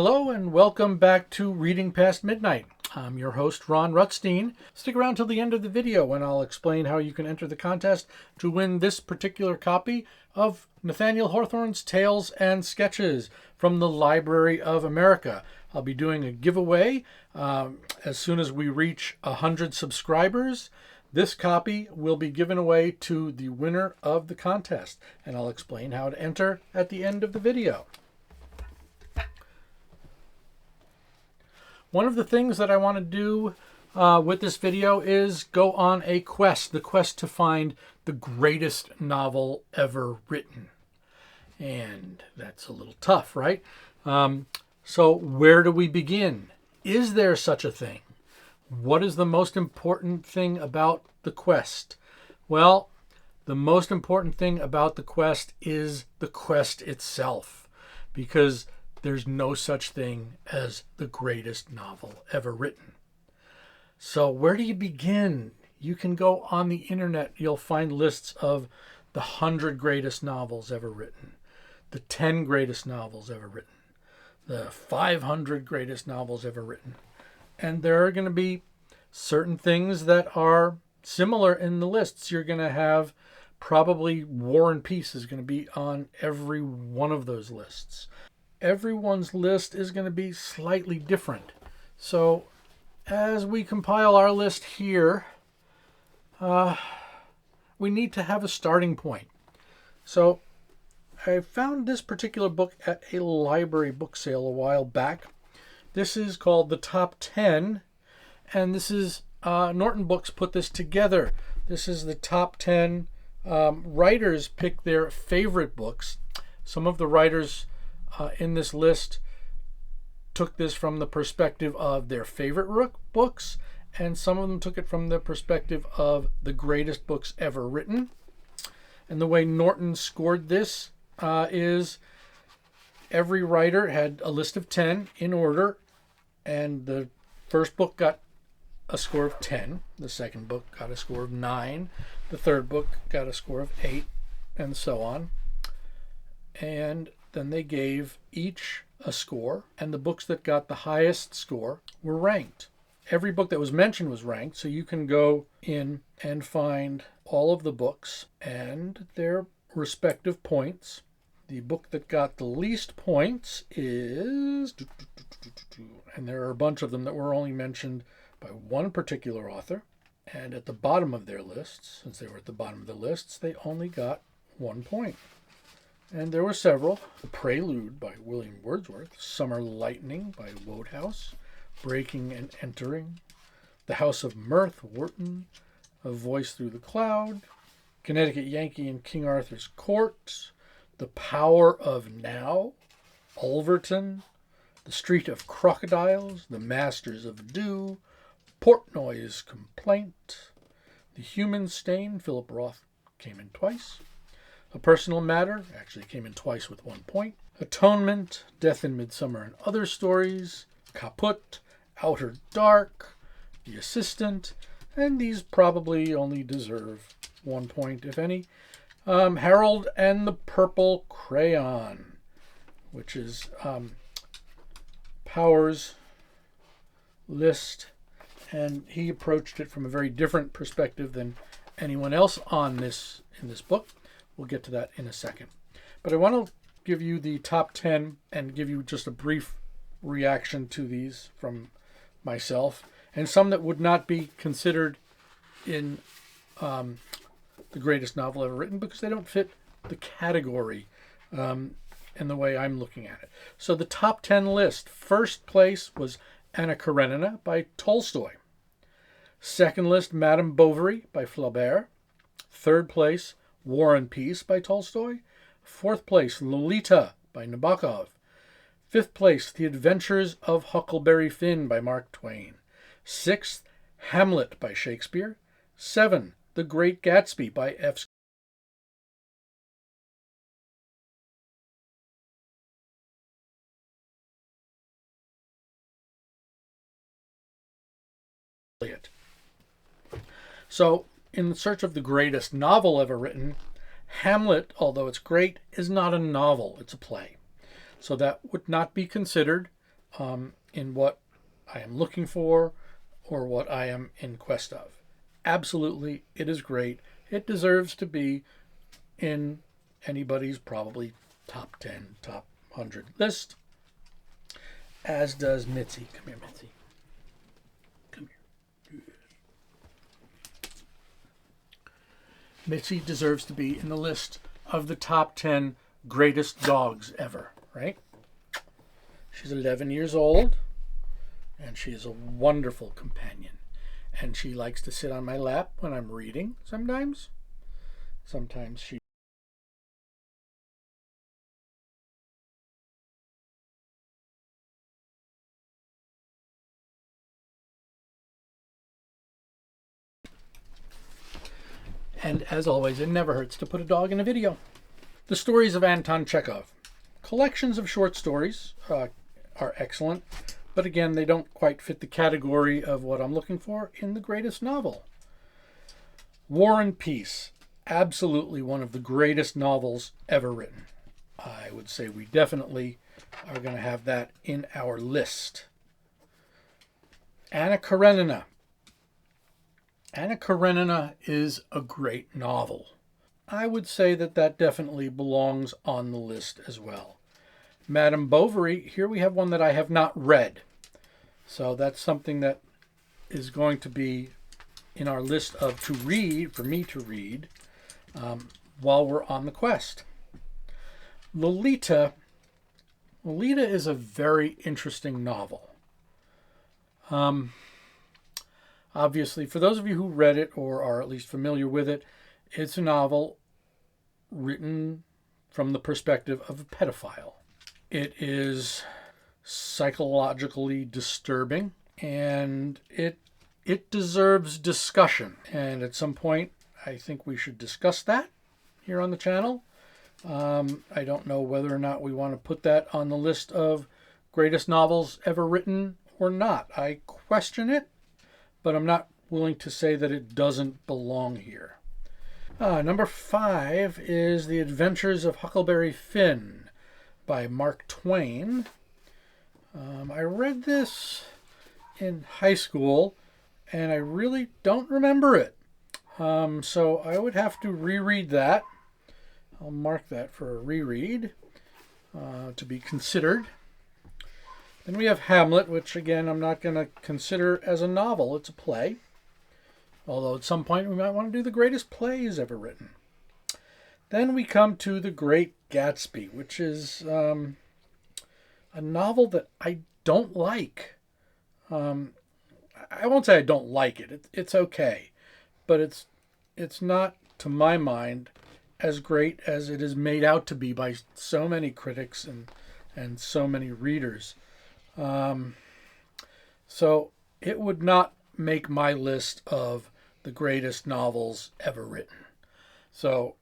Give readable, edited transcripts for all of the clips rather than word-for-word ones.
Hello and welcome back to Reading Past Midnight. I'm your host, Ron Rutstein. Stick around till the end of the video when I'll explain how you can enter the contest to win this particular copy of Nathaniel Hawthorne's Tales and Sketches from the Library of America. I'll be doing a giveaway as soon as we reach 100 subscribers. This copy will be given away to the winner of the contest, and I'll explain how to enter at the end of the video. One of the things that I want to do with this video is go on a quest, the quest to find the greatest novel ever written. And that's a little tough, right? So where do we begin? Is there such a thing? What is the most important thing about the quest? Well, the most important thing about the quest is the quest itself, because there's no such thing as the greatest novel ever written. So where do you begin? You can go on the internet. You'll find lists of the 100 greatest novels ever written, the 10 greatest novels ever written, the 500 greatest novels ever written. And there are going to be certain things that are similar in the lists. You're going to have probably War and Peace is going to be on every one of those lists. Everyone's list is going to be slightly different. So as we compile our list here, we need to have a starting point. So I found this particular book at a library book sale a while back. This is called The Top 10, and this is Norton Books put this together. This is the top 10 writers pick their favorite books. Some of the writers in this list took this from the perspective of their favorite books, and some of them took it from the perspective of the greatest books ever written. And the way Norton scored this is every writer had a list of 10 in order, and the first book got a score of 10, the second book got a score of 9, the third book got a score of 8, and so on. And then they gave each a score, and the books that got the highest score were ranked. Every book that was mentioned was ranked, so you can go in and find all of the books and their respective points. The book that got the least points is, and there are a bunch of them that were only mentioned by one particular author, and at the bottom of their lists, since they were at the bottom of the lists, they only got 1 point. And there were several. The Prelude by William Wordsworth, Summer Lightning by Wodehouse, Breaking and Entering, The House of Mirth, Wharton, A Voice Through the Cloud, Connecticut Yankee in King Arthur's Court, The Power of Now, Ulverton, The Street of Crocodiles, The Masters of Dew, Portnoy's Complaint, The Human Stain, Philip Roth came in twice, A Personal Matter, actually came in twice with 1 point, Atonement, Death in Midsummer and Other Stories, Kaput, Outer Dark, The Assistant, and these probably only deserve 1 point, if any. Harold and the Purple Crayon, which is Power's list, and he approached it from a very different perspective than anyone else in this book. We'll get to that in a second. But I want to give you the top 10 and give you just a brief reaction to these from myself, and some that would not be considered in the greatest novel ever written because they don't fit the category in the way I'm looking at it. So the top 10 list. First place was Anna Karenina by Tolstoy. Second list, Madame Bovary by Flaubert. Third place, War and Peace by Tolstoy. Fourth place, Lolita by Nabokov. Fifth place, The Adventures of Huckleberry Finn by Mark Twain. Sixth, Hamlet by Shakespeare. 7, The Great Gatsby by F. Eliot. So, in search of the greatest novel ever written, Hamlet, although it's great, is not a novel, it's a play. So that would not be considered in what I am looking for or what I am in quest of. Absolutely, it is great. It deserves to be in anybody's probably top 10, top 100 list, as does Mitzi. Come here, Mitzi. Come here. Mitzi deserves to be in the list of the top 10 greatest dogs ever, right? She's 11 years old, and she is a wonderful companion. And she likes to sit on my lap when I'm reading sometimes. Sometimes she And as always, it never hurts to put a dog in a video. The Stories of Anton Chekhov. Collections of short stories are excellent, but again, they don't quite fit the category of what I'm looking for in the greatest novel. War and Peace. Absolutely one of the greatest novels ever written. I would say we definitely are going to have that in our list. Anna Karenina. Anna Karenina is a great novel. I would say that that definitely belongs on the list as well. Madame Bovary, here we have one that I have not read. So that's something that is going to be in our list of to read, for me to read, while we're on the quest. Lolita. Lolita is a very interesting novel. Obviously, for those of you who read it or are at least familiar with it, it's a novel written from the perspective of a pedophile. It is psychologically disturbing, and it deserves discussion. And at some point, I think we should discuss that here on the channel. I don't know whether or not we want to put that on the list of greatest novels ever written or not. I question it, but I'm not willing to say that it doesn't belong here. Number 5 is The Adventures of Huckleberry Finn by Mark Twain. I read this in high school, and I really don't remember it. So I would have to reread that. I'll mark that for a reread to be considered. Then we have Hamlet, which again I'm not going to consider as a novel. It's a play. Although at some point we might want to do the greatest plays ever written. Then we come to The Great Gatsby, which is a novel that I don't like. I won't say I don't like it. It's okay. But it's not, to my mind, as great as it is made out to be by so many critics and so many readers. So it would not make my list of the greatest novels ever written. So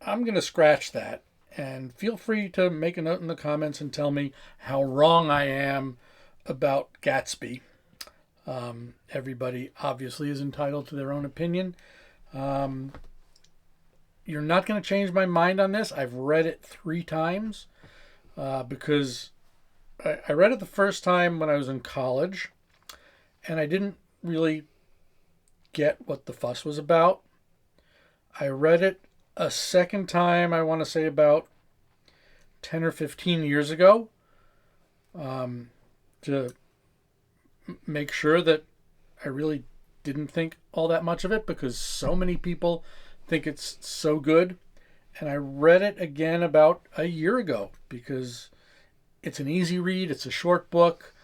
I'm going to scratch that, and feel free to make a note in the comments and tell me how wrong I am about Gatsby. Everybody obviously is entitled to their own opinion. You're not going to change my mind on this. I've read it 3 times because I read it the first time when I was in college, and I didn't really get what the fuss was about. I read it a second time, I want to say about 10 or 15 years ago, to make sure that I really didn't think all that much of it, because so many people think it's so good. And I read it again about a year ago because it's an easy read, it's a short book,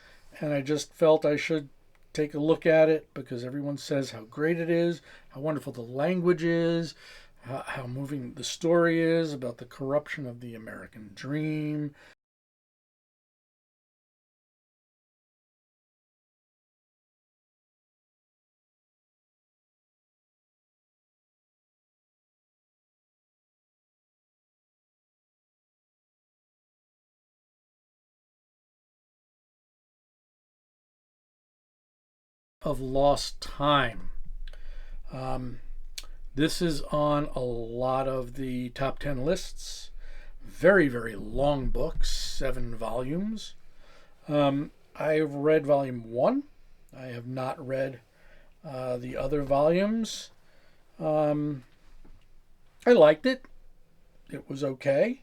and I just felt I should take a look at it because everyone says how great it is, how wonderful the language is, how moving the story is about the corruption of the American dream. Of lost time. This is on a lot of the top 10 lists. Very, very long book, 7 volumes. I've read volume 1. I have not read the other volumes. I liked it. It was okay.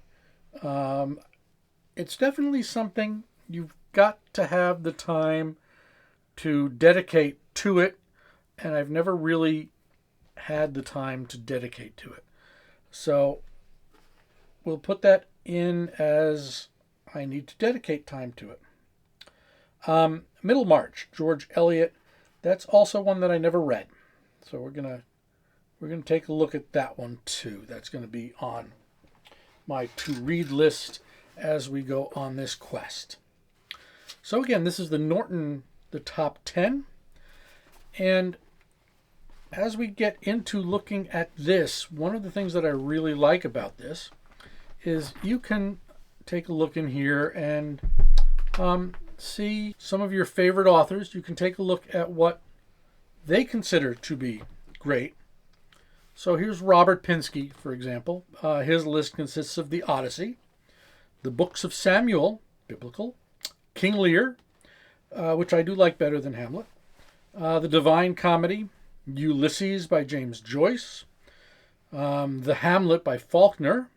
It's definitely something you've got to have the time to dedicate to it, and I've never really had the time to dedicate to it. So we'll put that in as I need to dedicate time to it. Middlemarch, George Eliot. That's also one that I never read. So we're gonna take a look at that one too. That's gonna be on my to-read list as we go on this quest. So again, this is the Norton, the top 10. And as we get into looking at this, one of the things that I really like about this is you can take a look in here and see some of your favorite authors. You can take a look at what they consider to be great. So here's Robert Pinsky, for example. His list consists of the Odyssey, the books of Samuel, biblical, King Lear, which I do like better than Hamlet, the Divine Comedy, Ulysses by James Joyce, the Hamlet by Faulkner,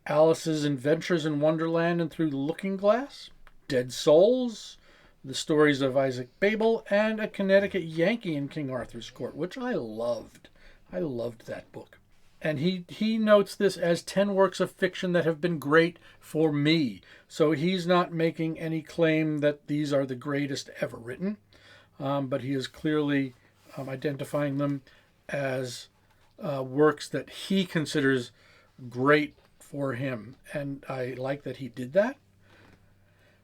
Alice's Adventures in Wonderland and Through the Looking Glass, Dead Souls, the stories of Isaac Babel, and A Connecticut Yankee in King Arthur's Court, which I loved. I loved that book. And he notes this as 10 works of fiction that have been great for me. So he's not making any claim that these are the greatest ever written, but he is clearly identifying them as works that he considers great for him. And I like that he did that.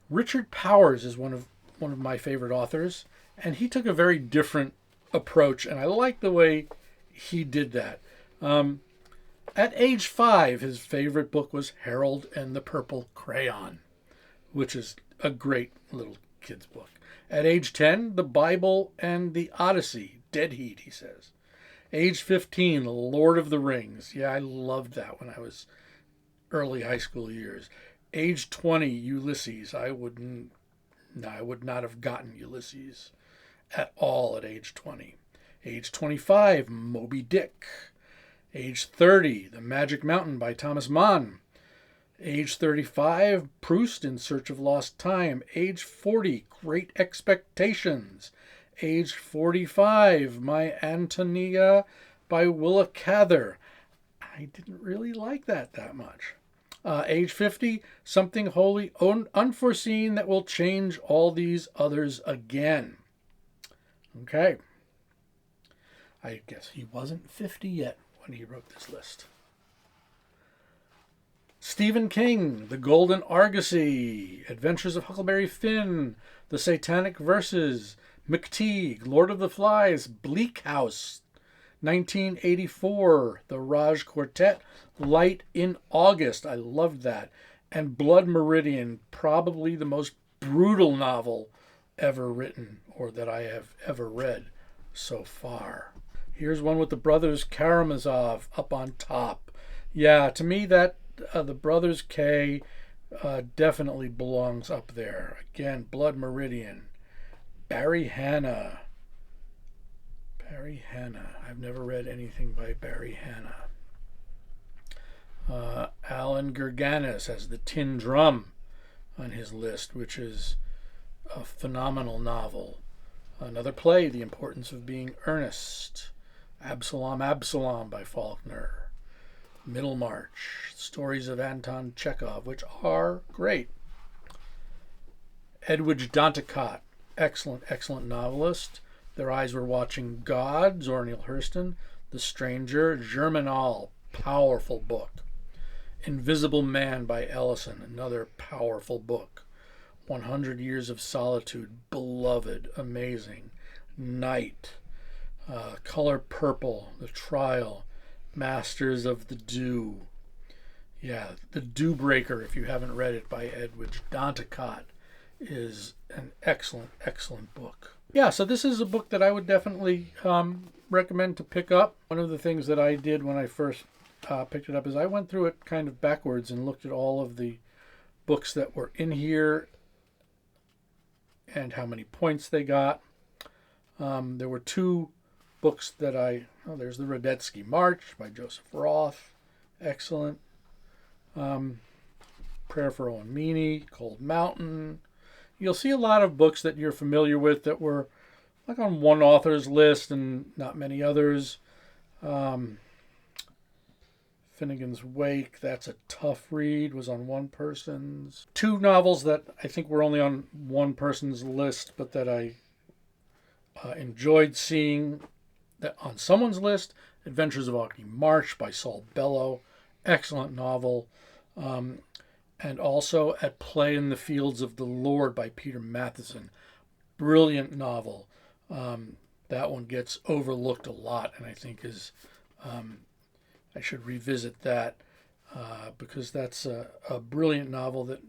Richard Powers is one of my favorite authors, and he took a very different approach, and I like the way he did that. At age 5, his favorite book was Harold and the Purple Crayon, which is a great little kid's book. At age 10, the Bible and the Odyssey, Dead Heat, he says. Age 15, The Lord of the Rings. Yeah, I loved that when I was early high school years. Age 20, Ulysses. I would not have gotten Ulysses at all at age 20. Age 25, Moby Dick. Age 30, The Magic Mountain by Thomas Mann. Age 35, Proust in Search of Lost Time. Age 40, Great Expectations. Age 45, My Antonia by Willa Cather. I didn't really like that much. Age 50, Something Wholly Unforeseen That Will Change All These Others Again. Okay. I guess he wasn't 50 yet when he wrote this list. Stephen King, The Golden Argosy, Adventures of Huckleberry Finn, The Satanic Verses, McTeague, Lord of the Flies, Bleak House, 1984, The Raj Quartet, Light in August. I loved that. And Blood Meridian, probably the most brutal novel ever written or that I have ever read so far. Here's one with the Brothers Karamazov up on top. Yeah, to me that the Brothers K definitely belongs up there. Again, Blood Meridian. Barry Hannah. I've never read anything by Barry Hannah. Alan Gurganis has The Tin Drum on his list, which is a phenomenal novel. Another play, The Importance of Being Earnest. Absalom by Faulkner. Middlemarch, stories of Anton Chekhov, which are great. Edwidge Danticat, excellent novelist. Their Eyes Were Watching God, Zora Neale Hurston. The Stranger, Germinal, powerful book. Invisible Man by Ellison, another powerful book. 100 Years of Solitude, beloved, amazing. Night, Color Purple, The Trial, Masters of the Dew. Yeah, The Dew Breaker, if you haven't read it, by Edwidge Danticat, is an excellent book. Yeah, so this is a book that I would definitely recommend to pick up. One of the things that I did when I first picked it up is I went through it kind of backwards and looked at all of the books that were in here and how many points they got. There were two books that there's the Radetzky March by Joseph Roth. Excellent. Prayer for Owen Meany, Cold Mountain. You'll see a lot of books that you're familiar with that were like on one author's list and not many others. Finnegan's Wake, that's a tough read, was on one person's. Two novels that I think were only on one person's list, but that I enjoyed seeing that on someone's list. Adventures of Aughty March by Saul Bellow, excellent novel. And also At Play in the Fields of the Lord by Peter Matheson, brilliant novel. That one gets overlooked a lot, and I think is I should revisit that because that's a brilliant novel that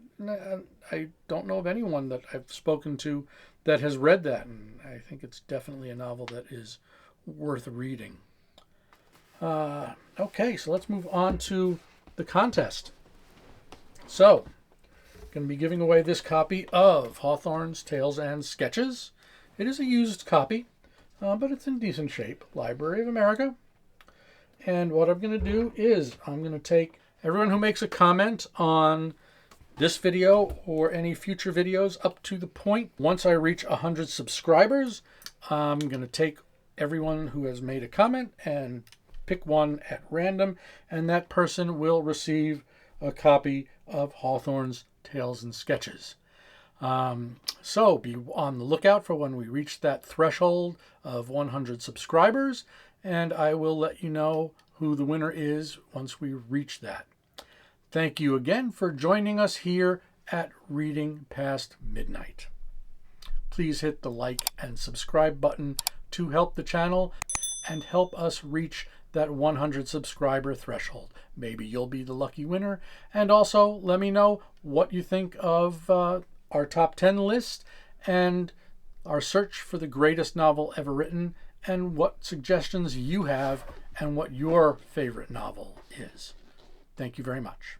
I don't know of anyone that I've spoken to that has read that, and I think it's definitely a novel that is worth reading. Okay, so let's move on to the contest. So, going to be giving away this copy of Hawthorne's Tales and Sketches. It is a used copy, but it's in decent shape. Library of America. And what I'm going to do is I'm going to take everyone who makes a comment on this video or any future videos up to the point. Once I reach 100 subscribers, I'm going to take everyone who has made a comment and pick one at random, and that person will receive a copy of Hawthorne's Tales and Sketches. So be on the lookout for when we reach that threshold of 100 subscribers, and I will let you know who the winner is once we reach that. Thank you again for joining us here at Reading Past Midnight. Please hit the like and subscribe button to help the channel and help us reach that 100 subscriber threshold. Maybe you'll be the lucky winner. And also let me know what you think of our top 10 list and our search for the greatest novel ever written, and what suggestions you have and what your favorite novel is. Thank you very much.